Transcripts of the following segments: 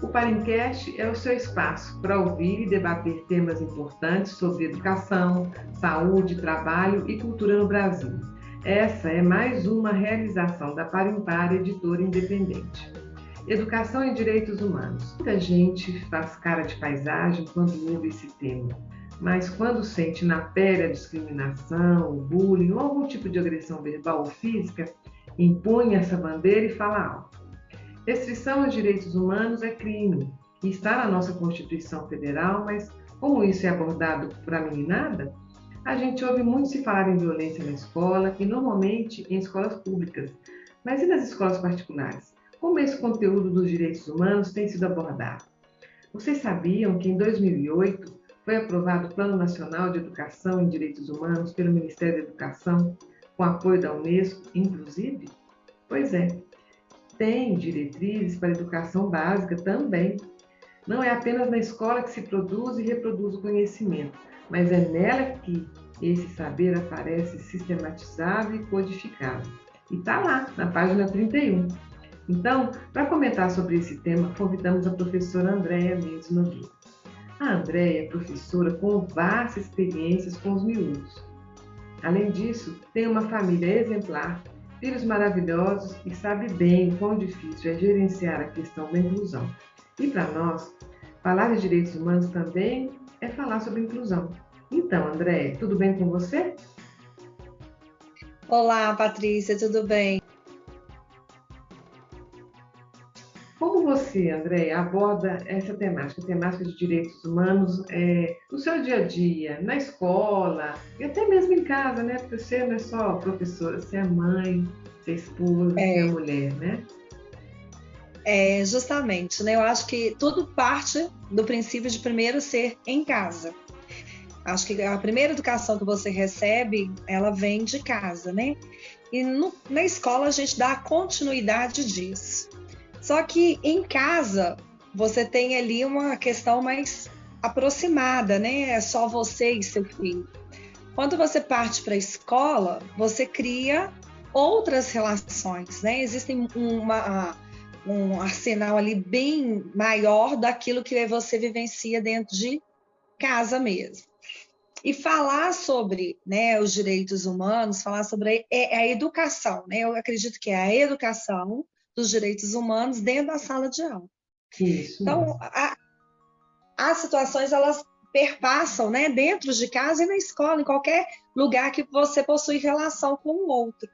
O Parincast é o seu espaço para ouvir e debater temas importantes sobre educação, saúde, trabalho e cultura no Brasil. Essa é mais uma realização da Parimpar, editora independente. Educação e direitos humanos. Muita gente faz cara de paisagem quando ouve esse tema, mas quando sente na pele a discriminação, o bullying ou algum tipo de agressão verbal ou física, impõe essa bandeira e fala alto. Restrição aos direitos humanos é crime e está na nossa Constituição Federal, mas como isso é abordado por a meninada, a gente ouve muito se falar em violência na escola e normalmente em escolas públicas. Mas e nas escolas particulares? Como esse conteúdo dos direitos humanos tem sido abordado? Vocês sabiam que em 2008 foi aprovado o Plano Nacional de Educação e Direitos Humanos pelo Ministério da Educação, com apoio da Unesco, inclusive? Pois é, tem diretrizes para a educação básica também. Não é apenas na escola que se produz e reproduz o conhecimento, mas é nela que esse saber aparece sistematizado e codificado. E está lá, na página 31. Então, para comentar sobre esse tema, convidamos a professora Andréia Mendes Nogueira. A Andréia é professora com vastas experiências com os miúdos. Além disso, tem uma família exemplar, filhos maravilhosos e sabe bem o quão difícil é gerenciar a questão da inclusão. E para nós, falar de direitos humanos também é falar sobre inclusão. Então, Andréia, tudo bem com você? Olá, Patrícia, tudo bem? Como você, Andréia, aborda essa temática, a temática de direitos humanos no seu dia a dia, na escola e até mesmo em casa, né? Porque você não é só professora, você é mãe, você é esposa, você é É, mulher, né? Justamente, né? Eu acho que tudo parte do princípio de primeiro ser em casa. Acho que a primeira educação que você recebe, ela vem de casa, né? E na escola a gente dá a continuidade disso. Só que em casa você tem ali uma questão mais aproximada, né? É só você e seu filho. Quando você parte para a escola, você cria outras relações, né? Existem um arsenal ali bem maior daquilo que você vivencia dentro de casa mesmo. E falar sobre, né, os direitos humanos, falar sobre a educação, né? Eu acredito que é a educação dos direitos humanos dentro da sala de aula. Isso Então, mesmo. as situações elas perpassam, né, dentro de casa e na escola, em qualquer lugar que você possui relação com o outro.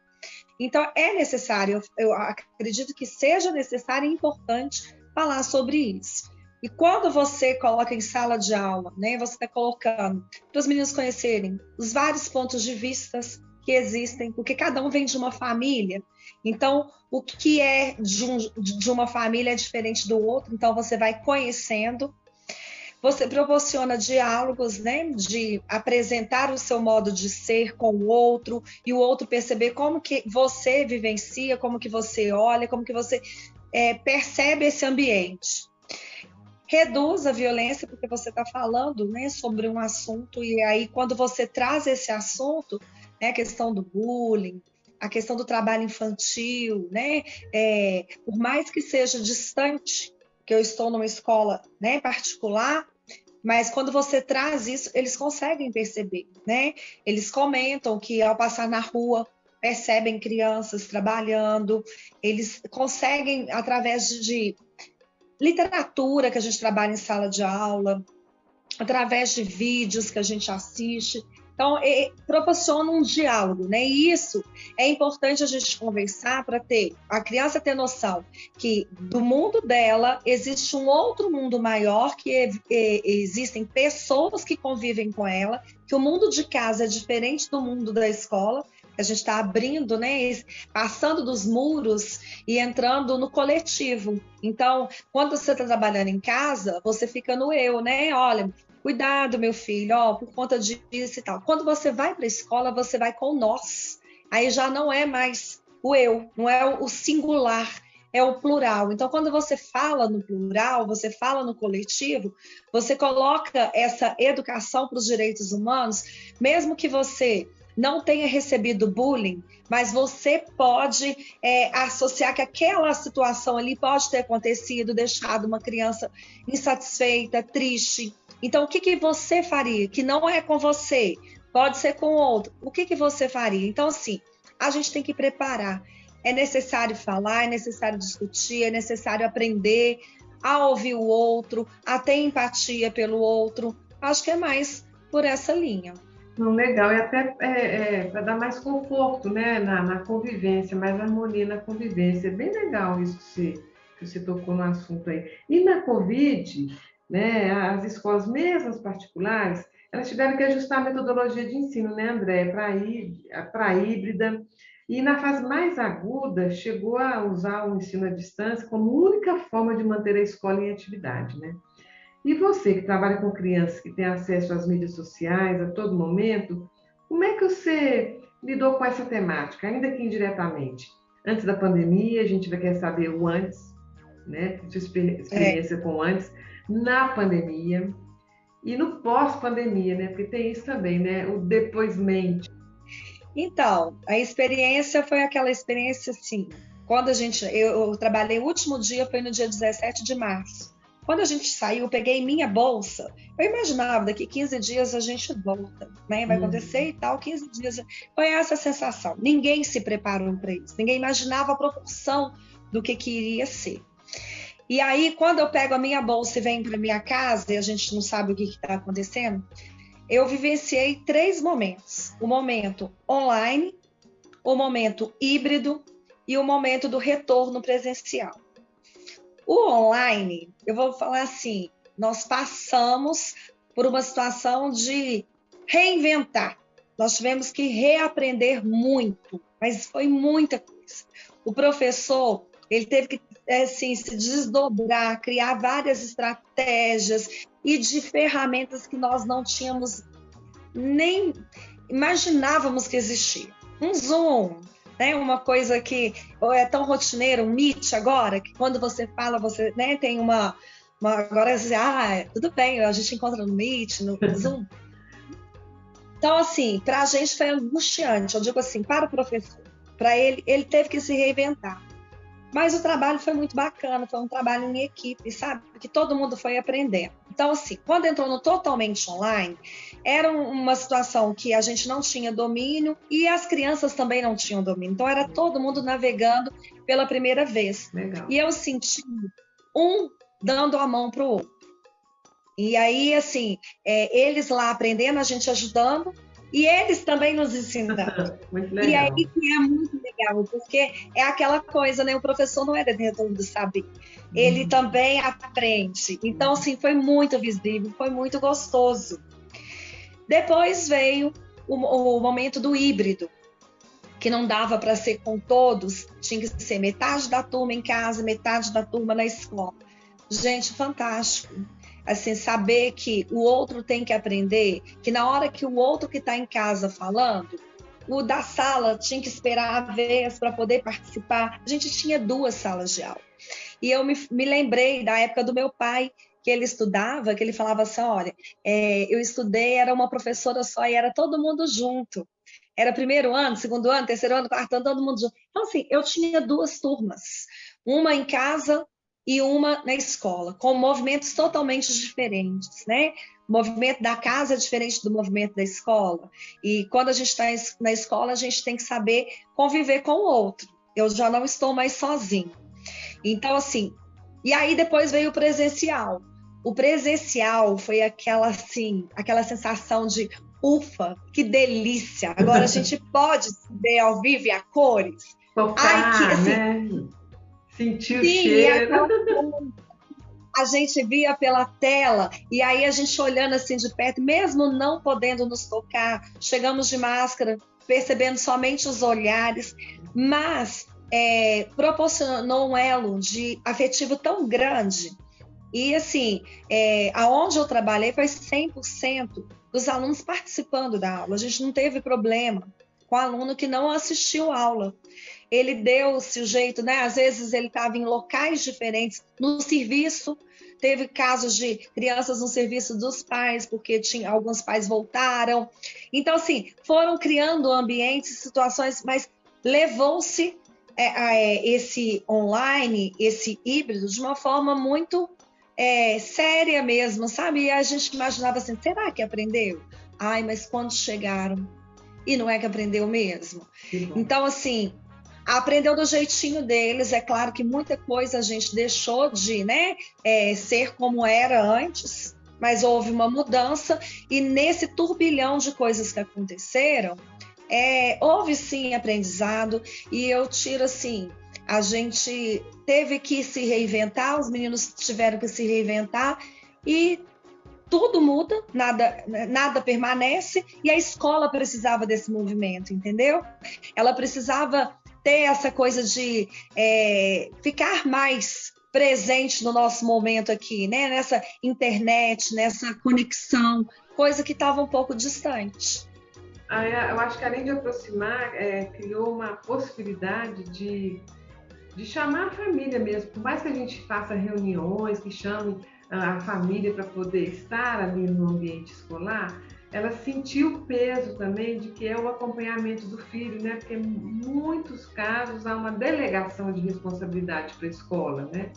Então, é necessário, eu acredito que seja necessário e importante falar sobre isso. E quando você coloca em sala de aula, né, você está colocando para os meninos conhecerem os vários pontos de vista que existem, porque cada um vem de uma família. Então, o que é de uma família é diferente do outro, então você vai conhecendo. Você proporciona diálogos, né, de apresentar o seu modo de ser com o outro e o outro perceber como que você vivencia, como que você olha, como que você percebe esse ambiente. Reduz a violência, porque você está falando, né, sobre um assunto, e aí quando você traz esse assunto, né, a questão do bullying, a questão do trabalho infantil, né, por mais que seja distante, que eu estou numa escola, né, particular, mas quando você traz isso, eles conseguem perceber, né? Eles comentam que ao passar na rua percebem crianças trabalhando, eles conseguem através de literatura que a gente trabalha em sala de aula, através de vídeos que a gente assiste. Então, proporciona um diálogo, né? E isso é importante a gente conversar para ter a criança ter noção que do mundo dela existe um outro mundo maior, que existem pessoas que convivem com ela, que o mundo de casa é diferente do mundo da escola, que a gente está abrindo, né? Passando dos muros e entrando no coletivo. Então, quando você está trabalhando em casa, você fica no eu, né? Olha, cuidado, meu filho, ó, por conta disso e tal. Quando você vai para a escola, você vai com nós. Aí já não é mais o eu, não é o singular, é o plural. Então, quando você fala no plural, você fala no coletivo, você coloca essa educação para os direitos humanos, mesmo que você não tenha recebido bullying, mas você pode associar que aquela situação ali pode ter acontecido, deixado uma criança insatisfeita, triste. Então, o que você faria? Que não é com você, pode ser com outro. O que você faria? Então, assim, a gente tem que preparar. É necessário falar, é necessário discutir, é necessário aprender a ouvir o outro, a ter empatia pelo outro. Acho que é mais por essa linha. Não, legal, e até para dar mais conforto, né, na convivência, mais harmonia na convivência. É bem legal isso que você tocou no assunto aí. E na Covid, né, as escolas, mesmo as particulares, elas tiveram que ajustar a metodologia de ensino, né, André, para híbrida. E na fase mais aguda, chegou a usar o ensino à distância como única forma de manter a escola em atividade, né? E você que trabalha com crianças que têm acesso às mídias sociais a todo momento, como é que você lidou com essa temática, ainda que indiretamente? Antes da pandemia, a gente vai querer saber o antes, né? Sua experiência com o antes, na pandemia e no pós-pandemia, né? Porque tem isso também, né? O depoismente. Então, a experiência foi aquela experiência assim, quando eu trabalhei, o último dia foi no dia 17 de março. Quando a gente saiu, eu peguei minha bolsa, eu imaginava, daqui 15 dias a gente volta, né? Vai acontecer e tal, 15 dias. Foi essa a sensação. Ninguém se preparou para isso, ninguém imaginava a proporção do que iria ser. E aí, quando eu pego a minha bolsa e venho para minha casa e a gente não sabe o que está acontecendo, eu vivenciei 3 momentos. O momento online, o momento híbrido e o momento do retorno presencial. O online, eu vou falar assim, nós passamos por uma situação de reinventar. Nós tivemos que reaprender muito, mas foi muita coisa. O professor, ele teve que assim, se desdobrar, criar várias estratégias e de ferramentas que nós não tínhamos nem imaginávamos que existia. Um Zoom, né? Uma coisa que é tão rotineira, um Meet agora, que quando você fala, você, né, tem agora tudo bem, a gente encontra no Meet, no Zoom. Então, assim, para a gente foi angustiante. Eu digo assim, para o professor, para ele teve que se reinventar. Mas o trabalho foi muito bacana, foi um trabalho em equipe, sabe? Porque todo mundo foi aprendendo. Então, assim, quando entrou no totalmente online, era uma situação que a gente não tinha domínio e as crianças também não tinham domínio. Então, era todo mundo navegando pela primeira vez. Legal. E eu senti um dando a mão para o outro. E aí, assim, eles lá aprendendo, a gente ajudando, e eles também nos ensinando. Muito legal. E aí que é muito legal, porque é aquela coisa, né? O professor não é detentor do saber, ele também aprende. Então, assim, foi muito visível, foi muito gostoso. Depois veio o momento do híbrido, que não dava para ser com todos, tinha que ser metade da turma em casa, metade da turma na escola. Gente, fantástico. Assim, saber que o outro tem que aprender, que na hora que o outro que está em casa falando, o da sala tinha que esperar a vez para poder participar. A gente tinha 2 salas de aula. E eu me lembrei da época do meu pai, que ele estudava, que ele falava assim, olha, eu estudei, era uma professora só e era todo mundo junto. Era primeiro ano, segundo ano, terceiro ano, quarto ano, todo mundo junto. Então, assim, eu tinha 2 turmas. Uma em casa e uma na escola, com movimentos totalmente diferentes, né? O movimento da casa é diferente do movimento da escola. E quando a gente está na escola, a gente tem que saber conviver com o outro. Eu já não estou mais sozinho. Então, assim, e aí depois veio o presencial. O presencial foi aquela sensação de ufa, que delícia! Agora a gente pode ver ao vivo e a cores. Tocar, assim, né? Sentir o cheiro. A gente via pela tela, e aí a gente olhando assim de perto, mesmo não podendo nos tocar, chegamos de máscara, percebendo somente os olhares, mas proporcionou um elo de afetivo tão grande. E assim, aonde eu trabalhei foi 100% dos alunos participando da aula, a gente não teve problema. com aluno que não assistiu aula. Ele deu-se o jeito, né? Às vezes ele estava em locais diferentes, no serviço. Teve casos de crianças no serviço dos pais, porque alguns pais voltaram. Então, assim, foram criando ambientes, situações, mas levou-se esse online, esse híbrido, de uma forma muito séria mesmo, sabe? E a gente imaginava assim, será que aprendeu? Ai, mas quando chegaram? E não é que aprendeu mesmo. Então, assim, aprendeu do jeitinho deles. É claro que muita coisa a gente deixou de, né, ser como era antes, mas houve uma mudança, e nesse turbilhão de coisas que aconteceram, houve sim aprendizado, e eu tiro assim, a gente teve que se reinventar, os meninos tiveram que se reinventar, e tudo muda, nada permanece, e a escola precisava desse movimento, entendeu? Ela precisava ter essa coisa de ficar mais presente no nosso momento aqui, né? Nessa internet, nessa conexão, coisa que estava um pouco distante. Eu acho que além de aproximar, criou uma possibilidade de chamar a família mesmo. Por mais que a gente faça reuniões, que chame a família para poder estar ali no ambiente escolar, ela sentiu o peso também de que é o acompanhamento do filho, né? Porque em muitos casos há uma delegação de responsabilidade para a escola, né?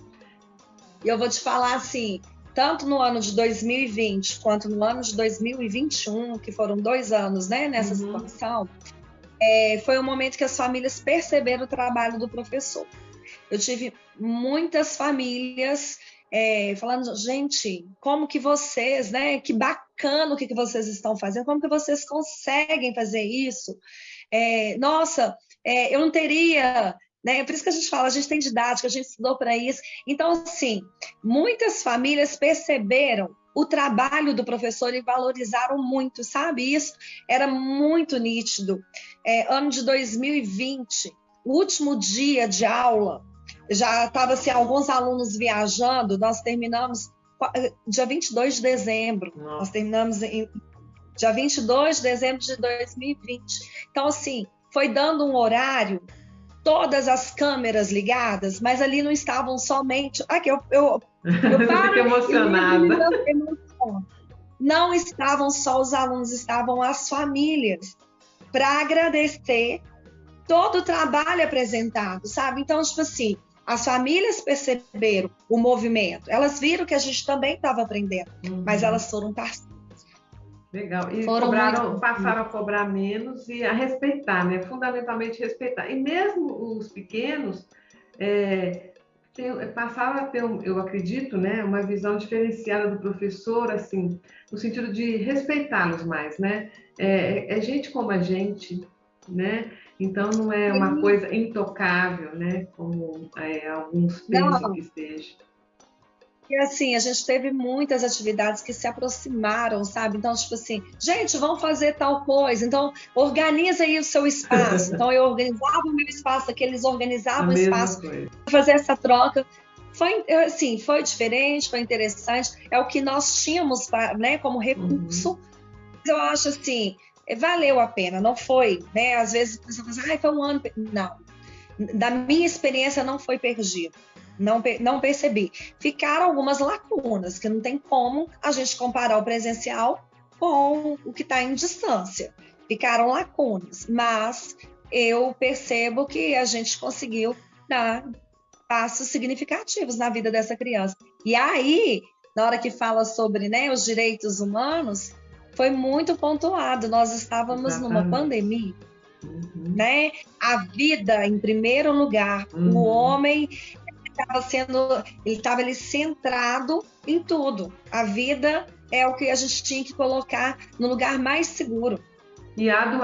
E eu vou te falar assim, tanto no ano de 2020 quanto no ano de 2021, que foram 2 anos, né, nessa situação, foi um momento que as famílias perceberam o trabalho do professor. Eu tive muitas famílias falando, gente, como que vocês, né, que bacana o que vocês estão fazendo, como que vocês conseguem fazer isso? Nossa, eu não teria... Né? Por isso que a gente fala, a gente tem didática, a gente estudou para isso. Então, assim, muitas famílias perceberam o trabalho do professor e valorizaram muito, sabe? Isso era muito nítido. Ano de 2020, o último dia de aula, já estava assim, alguns alunos viajando, nós terminamos dia 22 de dezembro, nós terminamos dia 22 de dezembro de 2020. Então, assim, foi dando um horário, todas as câmeras ligadas, mas ali não estavam somente... Aqui, eu paro emocionada. Não estavam só os alunos, estavam as famílias, para agradecer todo o trabalho apresentado, sabe? Então, tipo assim, as famílias perceberam o movimento, elas viram que a gente também estava aprendendo, mas elas foram parceiras. Legal. E passaram a cobrar menos e a respeitar, né? Fundamentalmente respeitar. E mesmo os pequenos passaram a ter, eu acredito, né, uma visão diferenciada do professor, assim, no sentido de respeitá-los mais, né? É gente como a gente, né? Então não é uma coisa intocável, né? Como alguns pensam que seja. E assim, a gente teve muitas atividades que se aproximaram, sabe? Então, tipo assim, gente, vamos fazer tal coisa. Então, organiza aí o seu espaço. Então, eu organizava o meu espaço, eles organizavam o espaço para fazer essa troca. Foi, assim, foi diferente, foi interessante. É o que nós tínhamos, né, como recurso. Mas eu acho assim, valeu a pena, não foi, né? Às vezes a pessoa fala assim, foi um ano. Não. Da minha experiência, não foi perdido. Não percebi. Ficaram algumas lacunas, que não tem como a gente comparar o presencial com o que está em distância. Ficaram lacunas, mas eu percebo que a gente conseguiu dar passos significativos na vida dessa criança. E aí, na hora que fala sobre, né, os direitos humanos, foi muito pontuado. Nós estávamos numa pandemia, né? A vida em primeiro lugar, o homem ele estava ali centrado em tudo. A vida é o que a gente tinha que colocar no lugar mais seguro. E ado,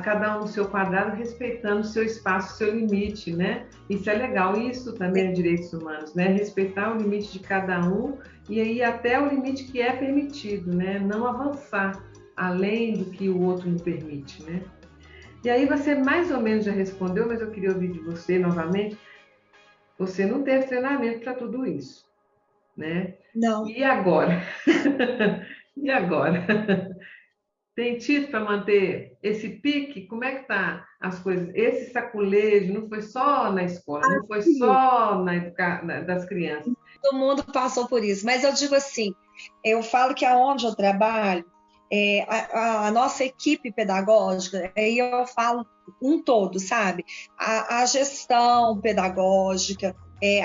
cada um no seu quadrado, respeitando o seu espaço, o seu limite, né? Isso é legal, isso também é direitos humanos, né? Respeitar o limite de cada um e aí até o limite que é permitido, né? Não avançar além do que o outro me permite, né? E aí você mais ou menos já respondeu, mas eu queria ouvir de você novamente. Você não teve treinamento para tudo isso, né? Não. E agora? E agora? Tem tido para manter esse pique? Como é que tá as coisas? Esse saculejo não foi só na escola, não foi Sim, só das crianças. todo mundo passou por isso, mas eu digo assim, eu falo que aonde eu trabalho, a nossa equipe pedagógica, aí eu falo um todo, sabe? A gestão pedagógica,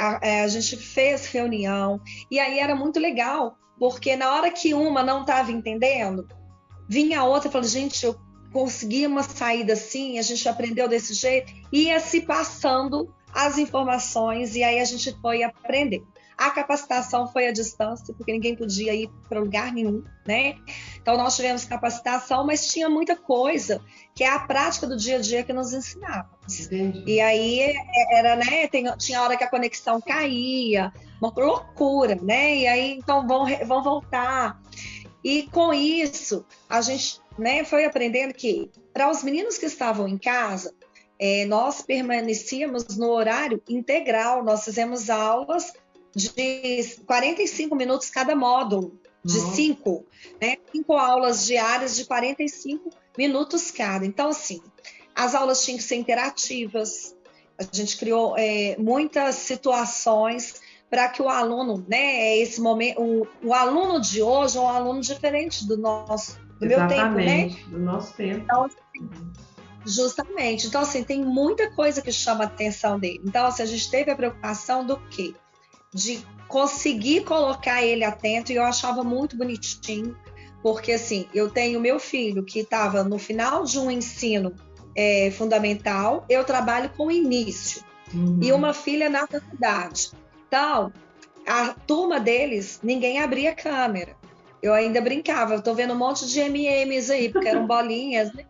a gente fez reunião, e aí era muito legal, porque na hora que uma não estava entendendo, vinha a outra e falava, gente, eu consegui uma saída assim, a gente aprendeu desse jeito, ia se passando as informações e aí a gente foi aprender. A capacitação foi à distância, porque ninguém podia ir para lugar nenhum, né? Então nós tivemos capacitação, mas tinha muita coisa que é a prática do dia a dia que nos ensinava. Entendi. E aí era, né? Tinha hora que a conexão caía, uma loucura, né? E aí então vão voltar. E com isso, a gente, né, foi aprendendo que para os meninos que estavam em casa, nós permanecíamos no horário integral, nós fizemos aulas de 45 minutos cada módulo, de Nossa, 5, né? 5 aulas diárias de 45 minutos cada. Então, assim, as aulas tinham que ser interativas, a gente criou muitas situações para que o aluno, né, esse momento, o aluno de hoje é um aluno diferente do meu tempo, né? exatamente, do nosso tempo. Então, justamente. Então, assim, tem muita coisa que chama a atenção dele. Então, assim, a gente teve a preocupação do quê? De conseguir colocar ele atento, e eu achava muito bonitinho, porque, assim, eu tenho meu filho que estava no final de um ensino fundamental, eu trabalho com o início, e Uhum. uma filha na faculdade. Então, a turma deles, ninguém abria câmera. Eu ainda brincava, eu tô vendo um monte de MMs aí, porque eram bolinhas, né?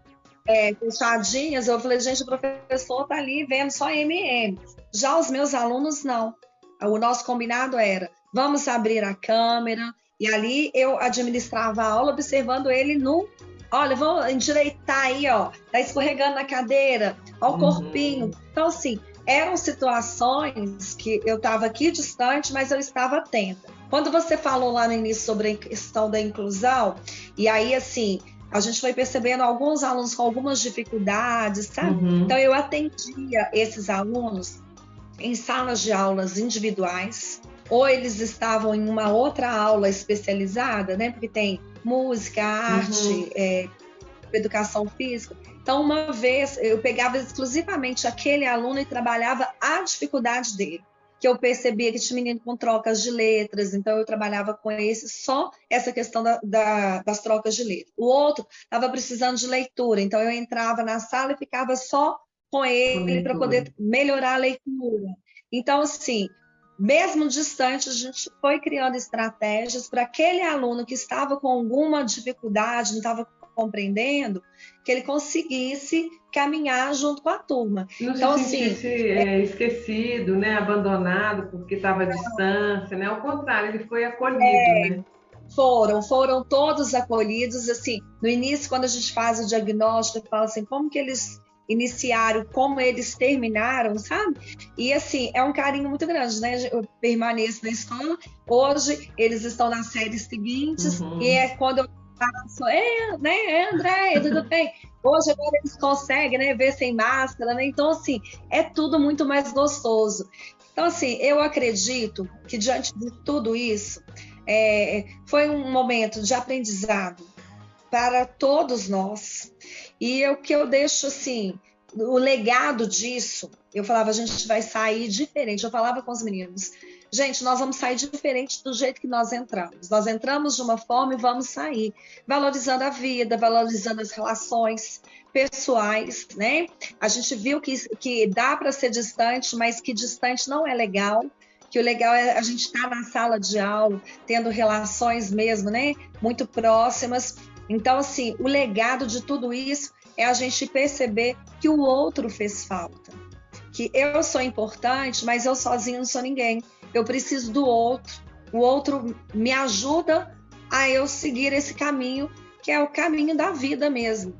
Fechadinhas. Eu falei, gente, o professor tá ali vendo só MM. Já os meus alunos, não. O nosso combinado era, vamos abrir a câmera, e ali eu administrava a aula observando ele no. Olha, vou endireitar aí, ó. Tá escorregando na cadeira, ó o corpinho. Uhum. Então, assim, eram situações que eu estava aqui distante, mas eu estava atenta. Quando você falou lá no início sobre a questão da inclusão, e aí, assim, a gente foi percebendo alguns alunos com algumas dificuldades, sabe? Então, Uhum. eu atendia esses alunos em salas de aulas individuais, ou eles estavam em uma outra aula especializada, né? Porque tem música, arte, Uhum. educação física. Então, uma vez, eu pegava exclusivamente aquele aluno e trabalhava a dificuldade dele. Que eu percebia que tinha menino com trocas de letras, então eu trabalhava com esse, só essa questão das trocas de letras. O outro estava precisando de leitura, então eu entrava na sala e ficava só com Com ele para leitura. poder melhorar a leitura. Então, assim, mesmo distante, a gente foi criando estratégias para aquele aluno que estava com alguma dificuldade, não estava compreendendo, que ele conseguisse caminhar junto com a turma. Não se Então, assim, sentisse esquecido, né? Abandonado porque estava à distância, né? Ao contrário, ele foi acolhido, né? foram todos acolhidos, assim, no início, quando a gente faz o diagnóstico, fala assim, como que eles iniciaram, como eles terminaram, sabe? E, assim, é um carinho muito grande, né? Eu permaneço na escola, hoje eles estão nas séries seguintes, e Uhum. é quando eu faço, né, André, tudo bem? Hoje agora eles conseguem, né, ver sem máscara, né? Então, assim, é tudo muito mais gostoso. Então, assim, eu acredito que diante de tudo isso, foi um momento de aprendizado para todos nós. E o que eu deixo assim, o legado disso, eu falava, a gente vai sair diferente. Eu falava com os meninos, gente, nós vamos sair diferente do jeito que nós entramos. Nós entramos de uma forma e vamos sair, valorizando a vida, valorizando as relações pessoais, né? A gente viu que dá para ser distante, mas que distante não é legal. Que o legal é a gente estar na sala de aula, tendo relações mesmo, né? Muito próximas. Então, assim, o legado de tudo isso é a gente perceber que o outro fez falta. Que eu sou importante, mas eu sozinho não sou ninguém. Eu preciso do outro. O outro me ajuda a eu seguir esse caminho, que é o caminho da vida mesmo.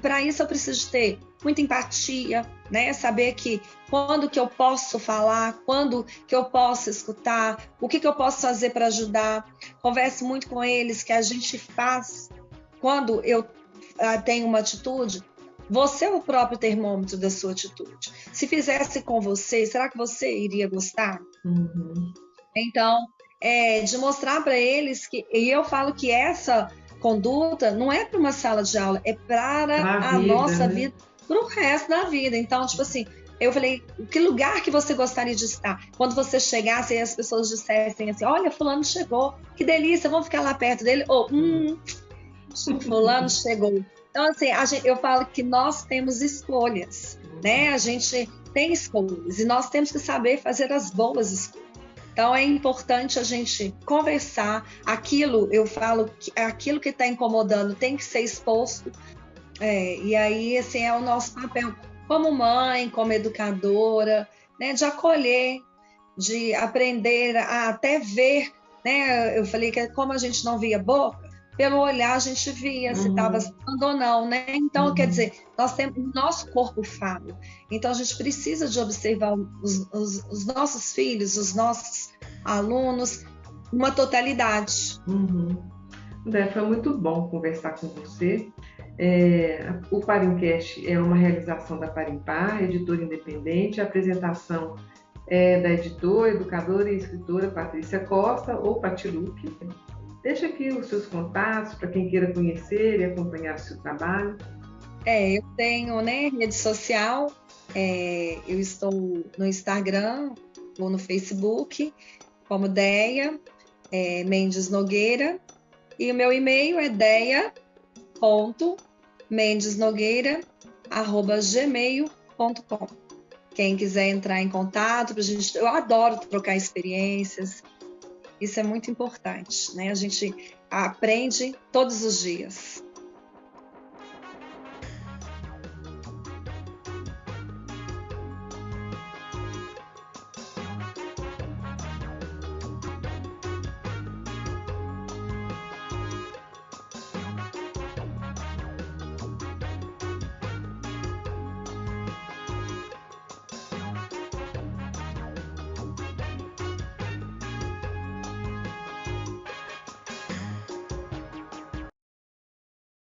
Para isso eu preciso ter muita empatia, né? Saber que quando que eu posso falar, quando que eu posso escutar, o que eu posso fazer para ajudar. Converso muito com eles que a gente faz quando eu tem uma atitude, você é o próprio termômetro da sua atitude. Se fizesse com você, será que você iria gostar? Uhum. Então, de mostrar para eles que... E eu falo que essa conduta não é para uma sala de aula, é para a nossa vida, para o resto da vida. Então, tipo assim, eu falei, que lugar que você gostaria de estar? Quando você chegasse e as pessoas dissessem assim, olha, fulano chegou, que delícia, vamos ficar lá perto dele. Ou, fulano chegou. Então, assim, eu falo que nós temos escolhas, né? A gente tem escolhas e nós temos que saber fazer as boas escolhas. Então, é importante a gente conversar. Eu falo que aquilo que está incomodando tem que ser exposto. E aí, assim, é o nosso papel como mãe, como educadora, né, de acolher, de aprender a até ver, né? Eu falei que como a gente não via boca, pelo olhar a gente via se estava falando ou não, né? Então, quer dizer, nós temos o nosso corpo fala. Então, a gente precisa de observar os nossos filhos, os nossos alunos, uma totalidade. André, foi muito bom conversar com você. O Parincast é uma realização da Parimpar, editora independente. A apresentação é da editora, educadora e escritora Patrícia Costa, ou Patiluque. Deixa aqui os seus contatos para quem queira conhecer e acompanhar o seu trabalho. Eu tenho, né, rede social, eu estou no Instagram ou no Facebook, como Deia Mendes Nogueira, e o meu e-mail é deia.mendesnogueira@gmail.com. Quem quiser entrar em contato, eu adoro trocar experiências, isso é muito importante, né? A gente aprende todos os dias.